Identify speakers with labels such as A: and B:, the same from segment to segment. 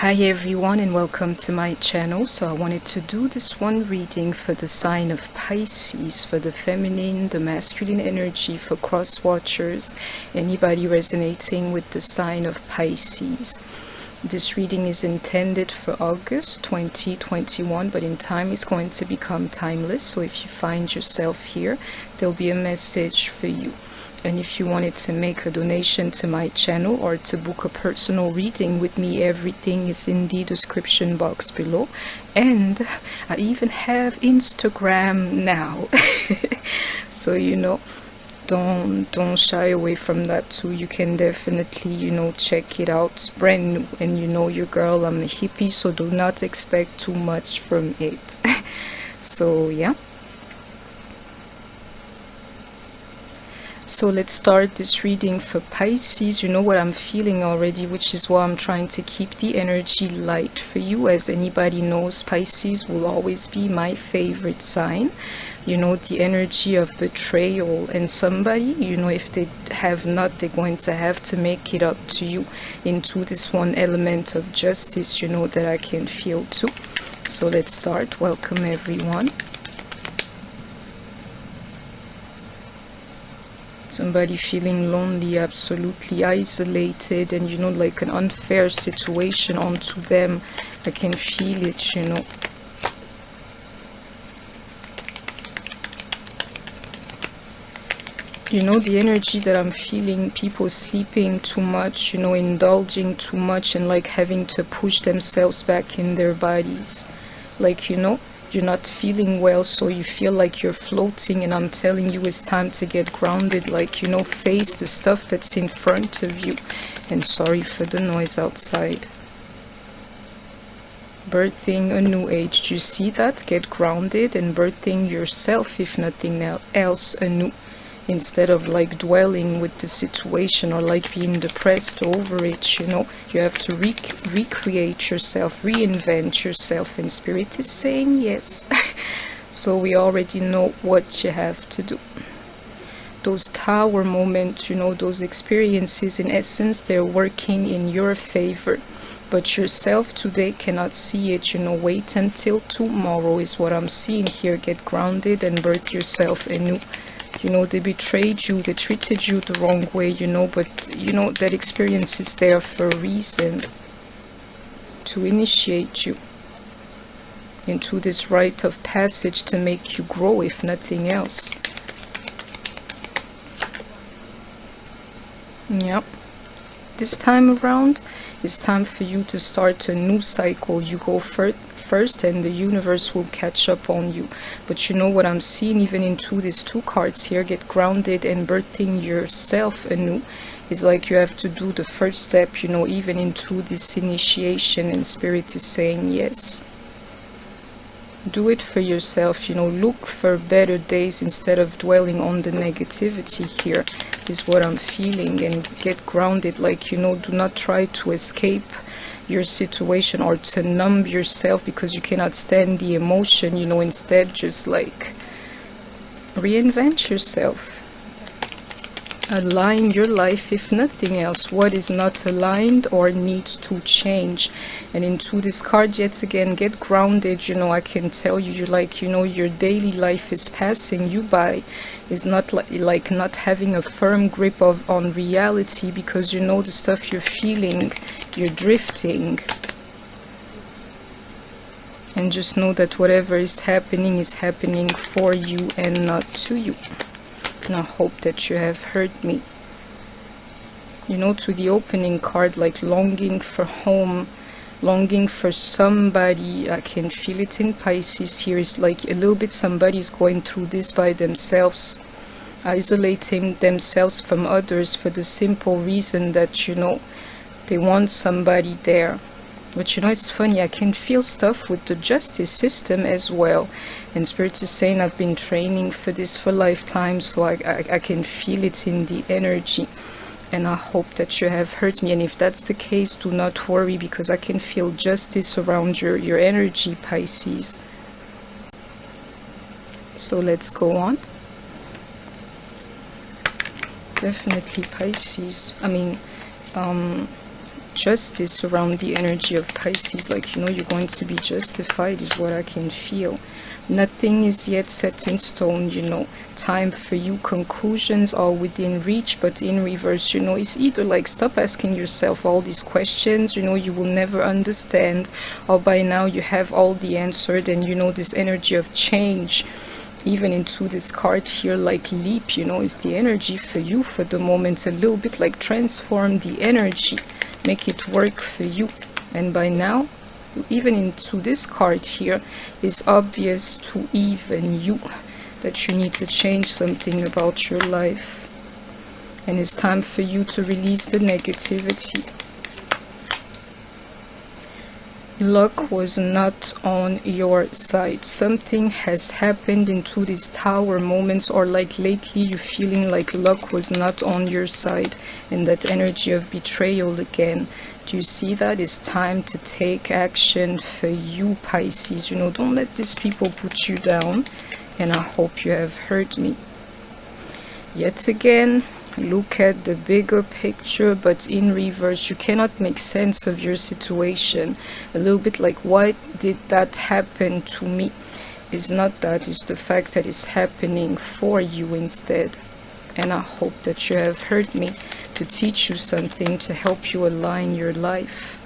A: Hi everyone and welcome to my channel. So I wanted to do this one reading for the sign of Pisces, for the feminine, the masculine energy, for cross watchers, anybody resonating with the sign of Pisces. This reading is intended for August 2021, but in time it's going to become timeless. So if you find yourself here, there'll be a message for you. And if you wanted to make a donation to my channel or to book a personal reading with me, everything is in the description box below. And I even have Instagram now. So, don't shy away from that too. You can definitely, check it out. It's brand new. And your girl, I'm a hippie, so do not expect too much from it. So, yeah. So let's start this reading for Pisces. You know what I'm feeling already, which is why I'm trying to keep the energy light for you. As anybody knows, Pisces will always be my favorite sign. The energy of betrayal, and somebody, if they have not, they're going to have to make it up to you into this one element of justice, that I can feel too. So let's start. Welcome everyone. Somebody feeling lonely, absolutely isolated, and like an unfair situation onto them. I can feel it, the energy that I'm feeling, people sleeping too much, indulging too much, and like having to push themselves back in their bodies. Like, you're not feeling well, so you feel like you're floating, and I'm telling you it's time to get grounded. Like, face the stuff that's in front of you. And sorry for the noise outside. Birthing a new age. Do you see that? Get grounded and birthing yourself, if nothing else, anew. Instead of like dwelling with the situation or like being depressed over it, you have to recreate yourself, reinvent yourself, and Spirit is saying yes. So we already know what you have to do. Those tower moments, those experiences, in essence, they're working in your favor. But yourself today cannot see it, wait until tomorrow is what I'm seeing here. Get grounded and birth yourself anew. They betrayed you, they treated you the wrong way, but that experience is there for a reason, to initiate you into this rite of passage, to make you grow, if nothing else. Yep. This time around, it's time for you to start a new cycle. You go first and the universe will catch up on you. But what I'm seeing even into these two cards here, get grounded and birthing yourself anew, is like you have to do the first step, even into this initiation, and Spirit is saying yes. Do it for yourself, look for better days instead of dwelling on the negativity here, is what I'm feeling. And get grounded, like, do not try to escape your situation or to numb yourself because you cannot stand the emotion, instead just like reinvent yourself. Align your life, if nothing else. What is not aligned or needs to change. And into this card yet again, get grounded. I can tell you, you're like, your daily life is passing you by. It's not like not having a firm grip on reality, because the stuff you're feeling, you're drifting. And just know that whatever is happening for you and not to you. And I hope that you have heard me. To the opening card, like longing for home, longing for somebody. I can feel it in Pisces here. It's like a little bit somebody's going through this by themselves, isolating themselves from others for the simple reason that, they want somebody there. But it's funny, I can feel stuff with the justice system as well. And Spirit is saying I've been training for this for lifetime, so I can feel it in the energy. And I hope that you have heard me. And if that's the case, do not worry, because I can feel justice around your energy, Pisces. So let's go on. Definitely Pisces. justice around the energy of Pisces. Like, you know, you're going to be justified is what I can feel. Nothing is yet set in stone, you know. Time for you, conclusions are within reach, but in reverse, you know, it's either like stop asking yourself all these questions, you know, you will never understand, or by now you have all the answers. And you know, this energy of change, even into this card here, like leap, you know, is the energy for you for the moment. A little bit like transform the energy, make it work for you. And by now, even into this card here, is obvious to even you that you need to change something about your life. And it's time for you to release the negativity. Luck was not on your side. Something has happened into these tower moments, or like lately you're feeling like luck was not on your side, and that energy of betrayal again. Do you see that? It's time to take action for you, Pisces. You know, don't let these people put you down. And I hope you have heard me. Yet again, look at the bigger picture, but in reverse. You cannot make sense of your situation. A little bit like, why did that happen to me? It's not that, it's the fact that it's happening for you instead. And I hope that you have heard me, to teach you something, to help you align your life.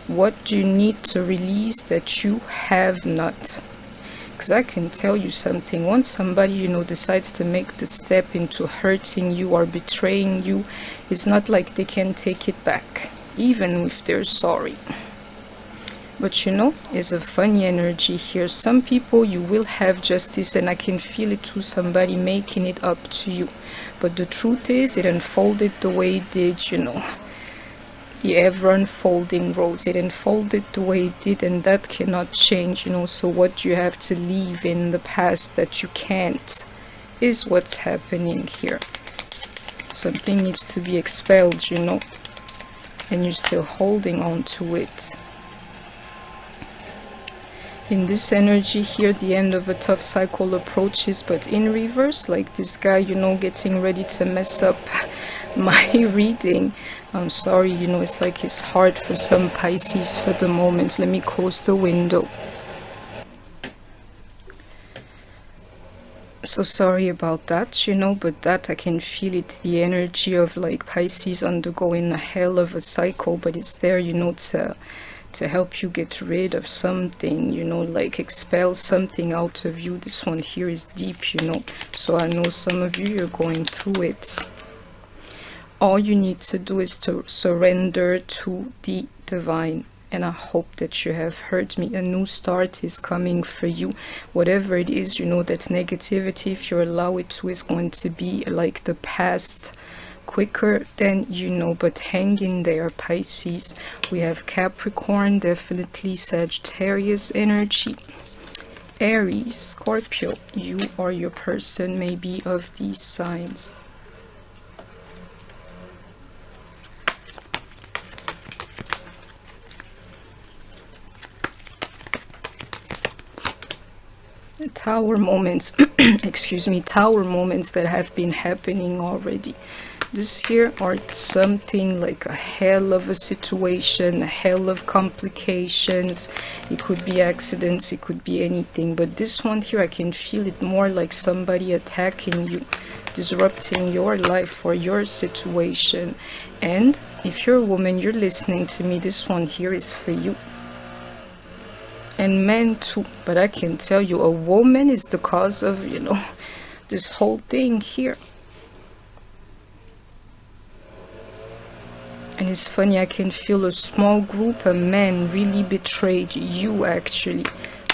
A: What do you need to release that you have not? Because I can tell you something, once somebody, you know, decides to make the step into hurting you or betraying you, it's not like they can take it back, even if they're sorry. But you know, it's a funny energy here. Some people, you will have justice, and I can feel it to somebody making it up to you. But the truth is, it unfolded the way it did, you know. The ever unfolding rose, it unfolded the way it did, and that cannot change, you know. So what you have to leave in the past that you can't is what's happening here. Something needs to be expelled, you know, and you're still holding on to it. In this energy here, the end of a tough cycle approaches, but in reverse, like this guy, you know, getting ready to mess up my reading. I'm sorry, you know, it's like it's hard for some Pisces for the moment. Let me close the window. So sorry about that, you know, but that I can feel it, the energy of like Pisces undergoing a hell of a cycle, but it's there, you know, to help you get rid of something, you know, like expel something out of you. This one here is deep, you know, so I know some of you, you're going through it. All you need to do is to surrender to the divine. And I hope that you have heard me. A new start is coming for you. Whatever it is, you know, that negativity, if you allow it to, is going to be like the past, quicker than you know. But hang in there, Pisces. We have Capricorn, definitely Sagittarius energy, Aries, Scorpio. You or your person may be of these signs. Tower moments, excuse me, tower moments that have been happening already. This here are something like a hell of a situation, a hell of complications. It could be accidents, it could be anything. But this one here, I can feel it more like somebody attacking you, disrupting your life or your situation. And if you're a woman, you're listening to me, this one here is for you. And men too, but I can tell you, a woman is the cause of, you know, this whole thing here. And it's funny, I can feel a small group of men really betrayed you actually.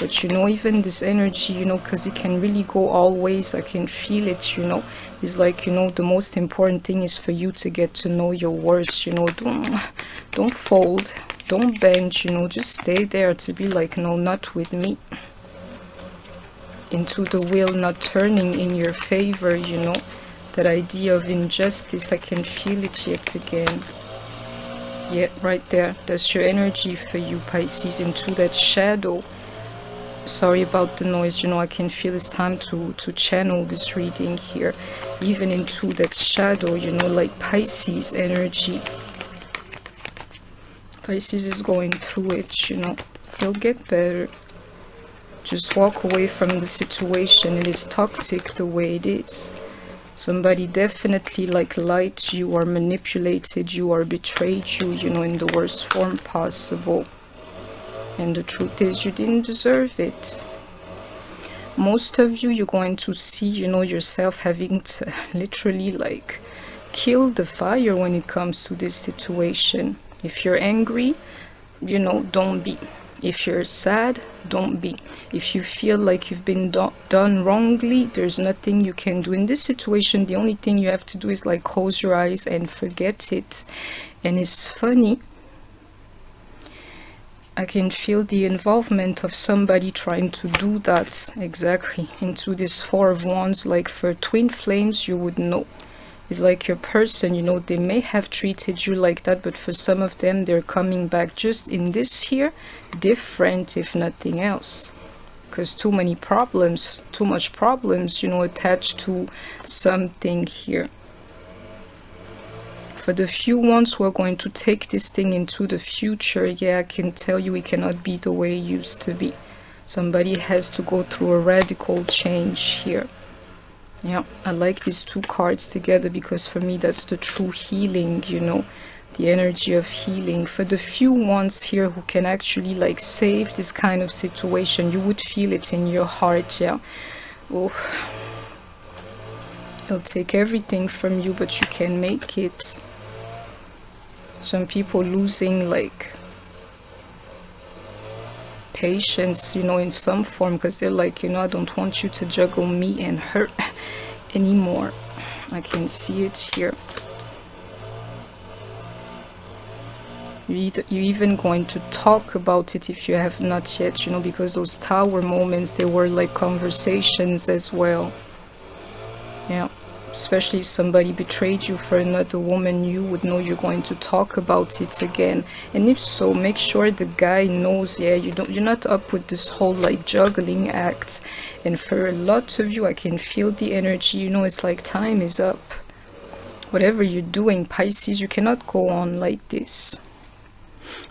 A: But you know, even this energy, you know, because it can really go all ways, I can feel it, you know. It's like, you know, the most important thing is for you to get to know your worth, you know. Don't fold, don't bend, you know, just stay there to be like, no, not with me. Into the wheel not turning in your favor, you know. That idea of injustice, I can feel it yet again. Yeah, right there, that's your energy for you, Pisces, into that shadow. Sorry about the noise, you know, I can feel it's time to channel this reading here, even into that shadow, you know, like Pisces energy. Pisces is going through it, you know. You'll get better. Just walk away from the situation. It is toxic the way it is. Somebody definitely like lied to you or manipulated you or betrayed you, you know, in the worst form possible. And the truth is, you didn't deserve it. Most of you, you're going to see, you know, yourself having to literally like kill the fire when it comes to this situation. If you're angry, you know, don't be. If you're sad, don't be. If you feel like you've been done wrongly, there's nothing you can do. In this situation, the only thing you have to do is like close your eyes and forget it. And it's funny, I can feel the involvement of somebody trying to do that exactly into this Four of Wands. Like for twin flames, you would know. It's like your person, you know, they may have treated you like that, but for some of them, they're coming back just in this here, different if nothing else. Because too much problems, you know, attached to something here. For the few ones who are going to take this thing into the future, yeah, I can tell you it cannot be the way it used to be. Somebody has to go through a radical change here. Yeah, I like these two cards together because for me that's the true healing, you know, the energy of healing. For the few ones here who can actually like save this kind of situation, you would feel it in your heart, yeah. Oh, it'll take everything from you, but you can make it. Some people losing like patience, you know, in some form, because they're like, you know, I don't want you to juggle me and her anymore. I can see it here. You're even going to talk about it if you have not yet, you know, because those tower moments, they were like conversations as well. Yeah. Especially if somebody betrayed you for another woman, you would know you're going to talk about it again. And if so, make sure the guy knows, yeah, you're not up with this whole like juggling act. And for a lot of you, I can feel the energy, you know, it's like time is up. Whatever you're doing, Pisces, you cannot go on like this.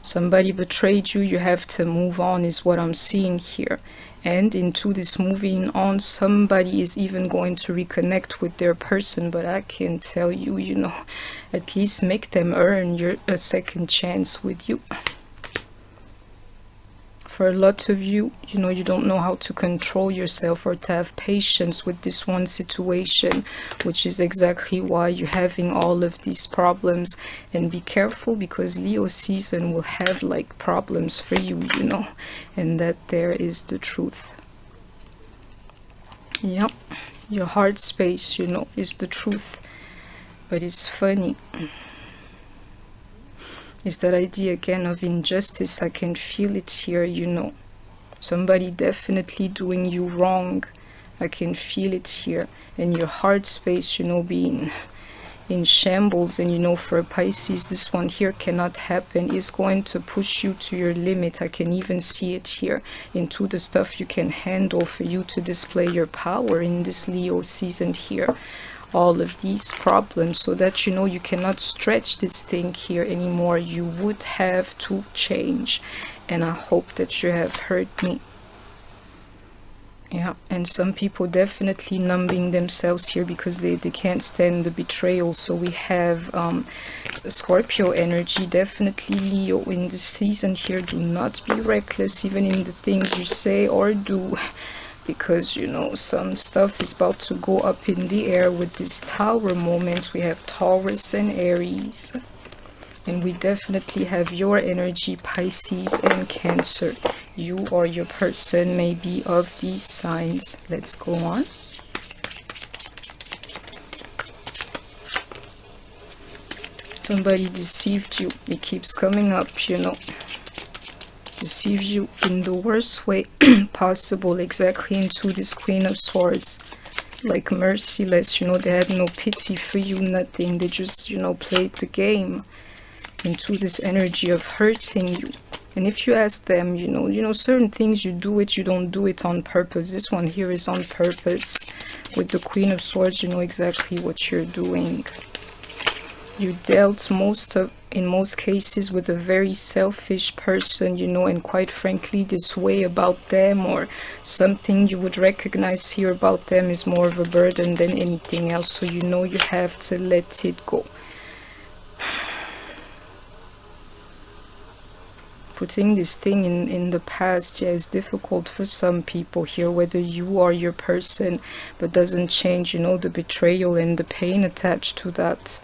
A: Somebody betrayed you, you have to move on is what I'm seeing here. And into this moving on, somebody is even going to reconnect with their person, but I can tell you, you know, at least make them earn a second chance with you. For a lot of you, you know, you don't know how to control yourself or to have patience with this one situation, which is exactly why you're having all of these problems. And be careful, because Leo season will have like problems for you, you know, and that there is the truth. Yep, your heart space, you know, is the truth. But it's funny. Is that idea again of injustice. I can feel it here, you know. Somebody definitely doing you wrong. I can feel it here. And your heart space, you know, being in shambles. And you know, for Pisces, this one here cannot happen. It's going to push you to your limit. I can even see it here, into the stuff you can handle, for you to display your power in this Leo season here. All of these problems, so that you know you cannot stretch this thing here anymore. You would have to change, and I hope that you have heard me. Yeah, and some people definitely numbing themselves here because they can't stand the betrayal. So we have Scorpio energy, definitely Leo in this season here. Do not be reckless even in the things you say or do, because you know some stuff is about to go up in the air with these tower moments. We have Taurus and Aries, and we definitely have your energy, Pisces and Cancer. You or your person may be of these signs. Let's go on. Somebody deceived you. It keeps coming up, you know. Deceive you in the worst way possible, exactly into this Queen of Swords. Like merciless, you know, they had no pity for you, nothing. They just, you know, played the game into this energy of hurting you. And if you ask them, you know, certain things you do it, you don't do it on purpose. This one here is on purpose. With the Queen of Swords, you know exactly what you're doing. You dealt in most cases with a very selfish person, you know, and quite frankly this way about them, or something you would recognize here about them, is more of a burden than anything else. So you know you have to let it go. Putting this thing in the past, yeah, is difficult for some people here, whether you are your person, but doesn't change, you know, the betrayal and the pain attached to that.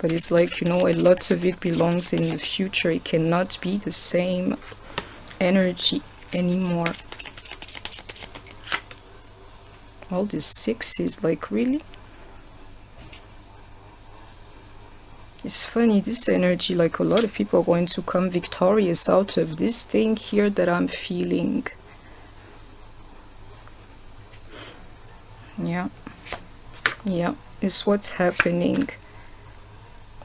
A: But it's like, you know, a lot of it belongs in the future. It cannot be the same energy anymore. All these sixes, like, really? It's funny, this energy, like, a lot of people are going to come victorious out of this thing here that I'm feeling. Yeah. Yeah, it's what's happening.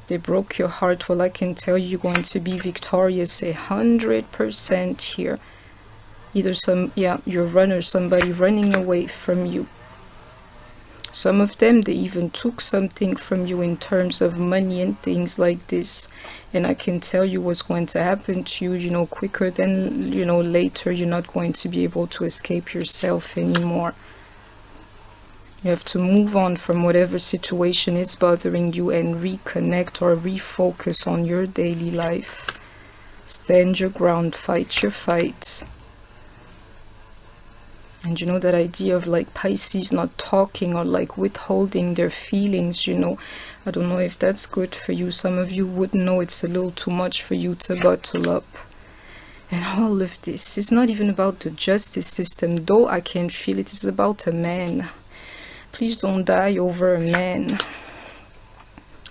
A: They broke your heart. Well, I can tell you, you're going to be victorious 100% here. Either your runner, somebody running away from you. Some of them, they even took something from you in terms of money and things like this. And I can tell you what's going to happen to you, you know, quicker than, you know, later. You're not going to be able to escape yourself anymore. You have to move on from whatever situation is bothering you and reconnect or refocus on your daily life. Stand your ground, fight your fight. And you know, that idea of like Pisces not talking or like withholding their feelings, you know, I don't know if that's good for you. Some of you would know it's a little too much for you to bottle up. And all of this is not even about the justice system, though I can feel it is about a man. Please don't die over a man.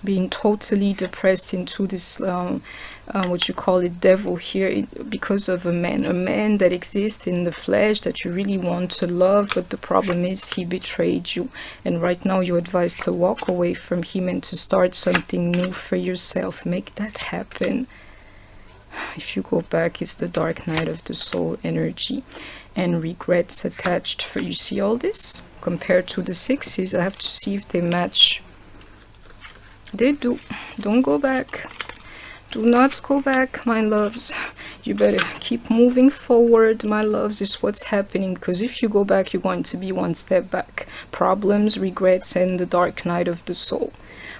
A: Being totally depressed into this, what you call it, devil here, because of a man that exists in the flesh that you really want to love, but the problem is he betrayed you. And right now you're advised to walk away from him and to start something new for yourself. Make that happen. If you go back, it's the dark night of the soul energy and regrets attached. For you see all this compared to the sixes, I have to see if they match. They do. Don't go back. Do not go back, my loves. You better keep moving forward, my loves, is what's happening. Because if you go back, you're going to be one step back. Problems, regrets, and the dark night of the soul.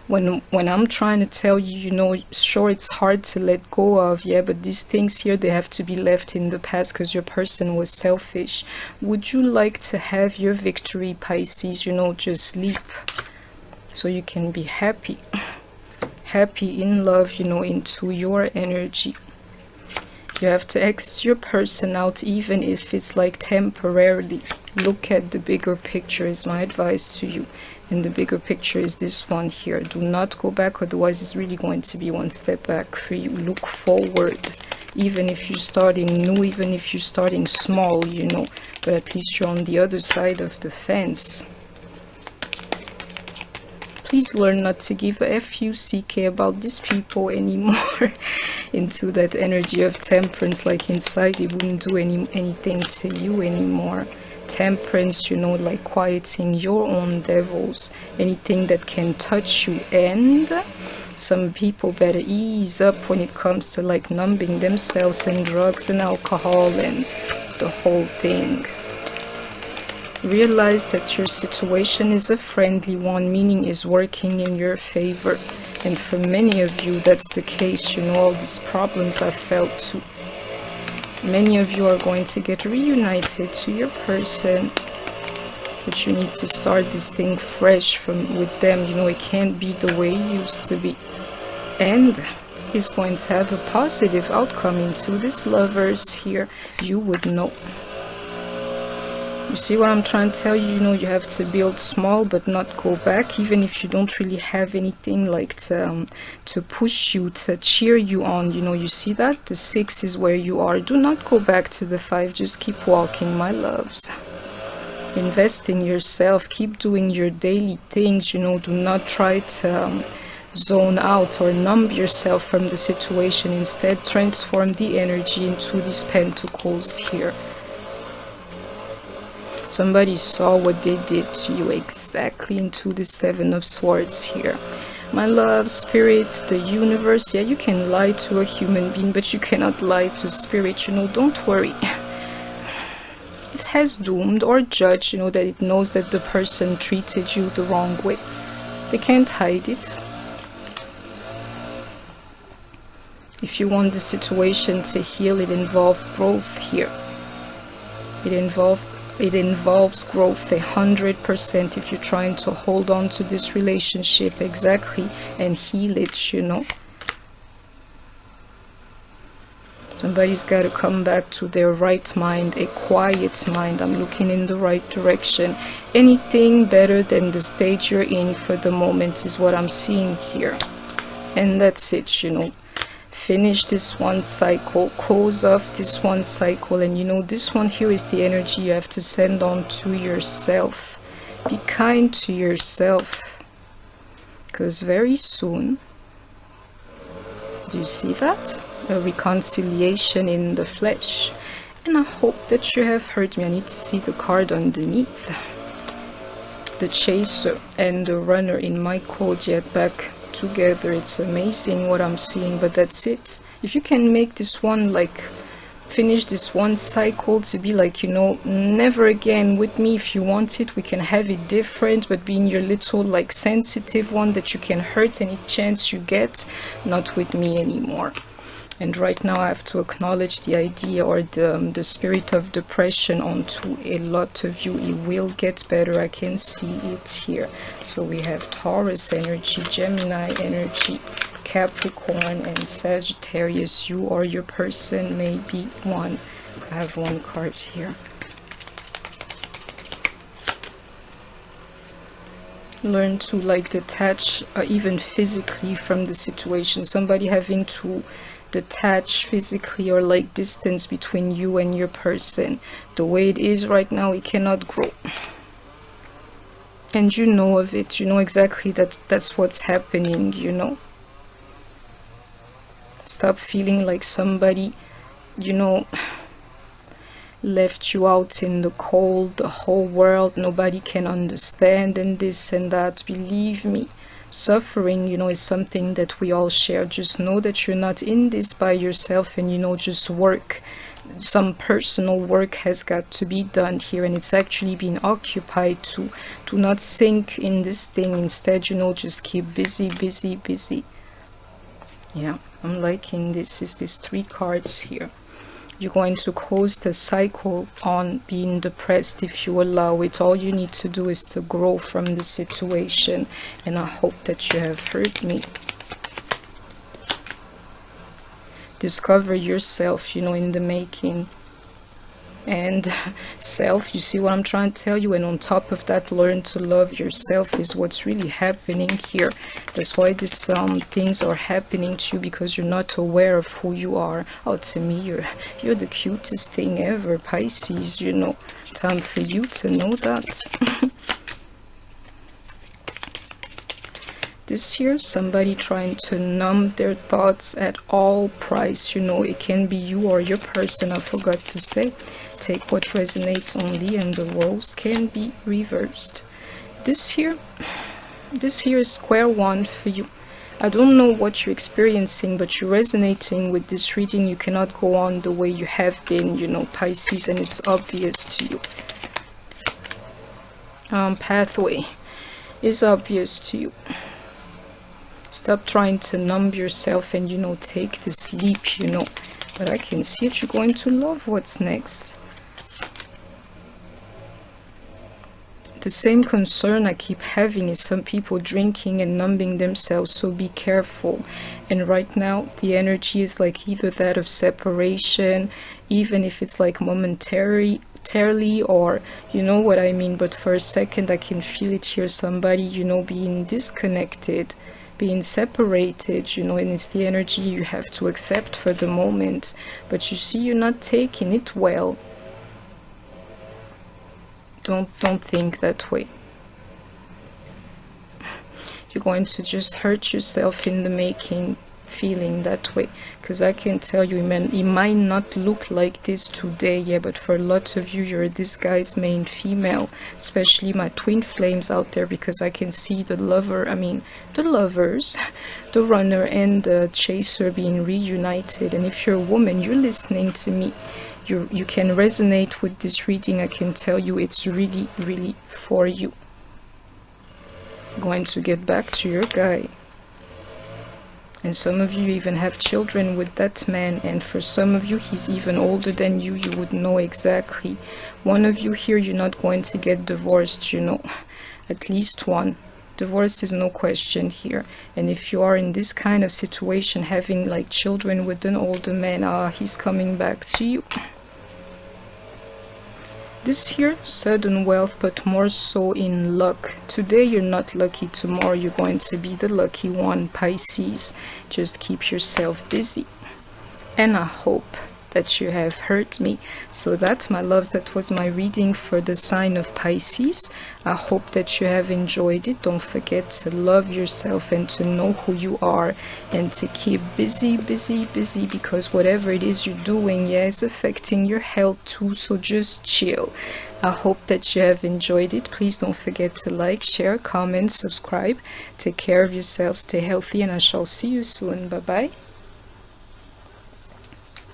A: When I'm trying to tell you, you know, sure, it's hard to let go of, yeah, but these things here, they have to be left in the past because your person was selfish. Would you like to have your victory, Pisces? You know, just sleep so you can be happy. Happy in love, you know, into your energy. You have to exit your person out, even if it's like temporarily. Look at the bigger picture is my advice to you. And the bigger picture is this one here. Do not go back, otherwise it's really going to be one step back for you. Look forward. Even if you're starting new, even if you're starting small, you know. But at least you're on the other side of the fence. Please learn not to give a fuck about these people anymore. Into that energy of temperance, like inside it wouldn't do anything to you anymore. Temperance, you know, like quieting your own devils, anything that can touch you. And some people better ease up when it comes to like numbing themselves and drugs and alcohol and the whole thing. Realize that your situation is a friendly one, meaning is working in your favor. And for many of you, that's the case. You know, all these problems I felt too. Many of you are going to get reunited to your person, but you need to start this thing fresh with them. You know, it can't be the way it used to be. And it's going to have a positive outcome into this lovers here. You would know. You see what I'm trying to tell you? You know, you have to build small but not go back, even if you don't really have anything like to push you, to cheer you on. You know, you see that? The 6 is where you are. Do not go back to the 5. Just keep walking, my loves. Invest in yourself. Keep doing your daily things. You know, do not try to zone out or numb yourself from the situation. Instead, transform the energy into these pentacles here. Somebody saw what they did to you exactly into the 7 of Swords here. My love, spirit, the universe. Yeah, you can lie to a human being, but you cannot lie to spirit, you know. Don't worry. It has doomed or judged, you know, that it knows that the person treated you the wrong way. They can't hide it. If you want the situation to heal, it involves growth here. It involves growth 100% if you're trying to hold on to this relationship exactly and heal it, you know. Somebody's got to come back to their right mind, a quiet mind. I'm looking in the right direction. Anything better than the stage you're in for the moment is what I'm seeing here. And that's it, you know. Finish this one cycle, close off this one cycle, and you know, this one here is the energy you have to send on to yourself. Be kind to yourself, because very soon, do you see that? A reconciliation in the flesh. And I hope that you have heard me. I need to see the card underneath. The chaser and the runner in my code yet back together. It's amazing what I'm seeing, but that's it. If you can make this one, like, finish this one cycle to be like, you know, never again with me. If you want it, we can have it different, but being your little, like, sensitive one that you can hurt any chance you get, not with me anymore. And right now I have to acknowledge the idea or the spirit of depression onto a lot of you. It will get better. I can see it here. So we have Taurus energy, Gemini energy, Capricorn, and Sagittarius. You or your person may be one. I have one card here. Learn to, like, detach even physically from the situation. Somebody having to detach physically or, like, distance between you and your person. The way it is right now, it cannot grow. And you know of it. You know exactly that that's what's happening, you know. Stop feeling like somebody, you know, left you out in the cold, the whole world, nobody can understand, and this and that. Believe me, suffering, you know, is something that we all share. Just know that you're not in this by yourself, and, you know, just work. Some personal work has got to be done here, and it's actually being occupied to not sink in this thing. Instead, you know, just keep busy, busy, busy. Yeah, I'm liking this. Is these 3 cards here. You're going to close the cycle on being depressed if you allow it. All you need to do is to grow from the situation, and I hope that you have heard me. Discover yourself, you know, in the making. And self, you see what I'm trying to tell you? And on top of that, learn to love yourself is what's really happening here. That's why these things are happening to you, because you're not aware of who you are. Oh, to me, you're the cutest thing ever, Pisces, you know. Time for you to know that. This here, somebody trying to numb their thoughts at all price, you know. It can be you or your person, I forgot to say. Take what resonates only, and the roles can be reversed. This here is square one for you. I don't know what you're experiencing, but you're resonating with this reading. You cannot go on the way you have been, you know, Pisces, and it's obvious to you. Pathway is obvious to you. Stop trying to numb yourself and, you know, take this leap, you know. But I can see it. You're going to love what's next. The same concern I keep having is some people drinking and numbing themselves, so be careful. And right now, the energy is like either that of separation, even if it's like momentarily, or you know what I mean. But for a second, I can feel it here. Somebody, you know, being disconnected, being separated, you know, and it's the energy you have to accept for the moment. But you see, you're not taking it well. Don't think that way. You're going to just hurt yourself in the making feeling that way, because I can tell you, man, it might not look like this today, yeah, but for a lot of you, you're this guy's main female, especially my twin flames out there, because I can see the lover, I mean the lovers, the runner and the chaser being reunited. And if you're a woman, you're listening to me, you can resonate with this reading. I can tell you it's really, really for you. Going to get back to your guy. And some of you even have children with that man, and for some of you he's even older than you. You would know exactly. One of you here, you're not going to get divorced, you know, at least one. Divorce is no question here. And if you are in this kind of situation, having like children with an older man, he's coming back to you. This here, sudden wealth, but more so in luck. Today you're not lucky, tomorrow you're going to be the lucky one, Pisces. Just keep yourself busy. And I hope that you have heard me. So that's, my loves, that was my reading for the sign of Pisces. I hope that you have enjoyed it. Don't forget to love yourself and to know who you are, and to keep busy, because whatever it is you're doing, yeah, is affecting your health too. So just chill. I hope that you have enjoyed it. Please don't forget to like, share, comment, subscribe. Take care of yourself, stay healthy, and I shall see you soon. Bye bye.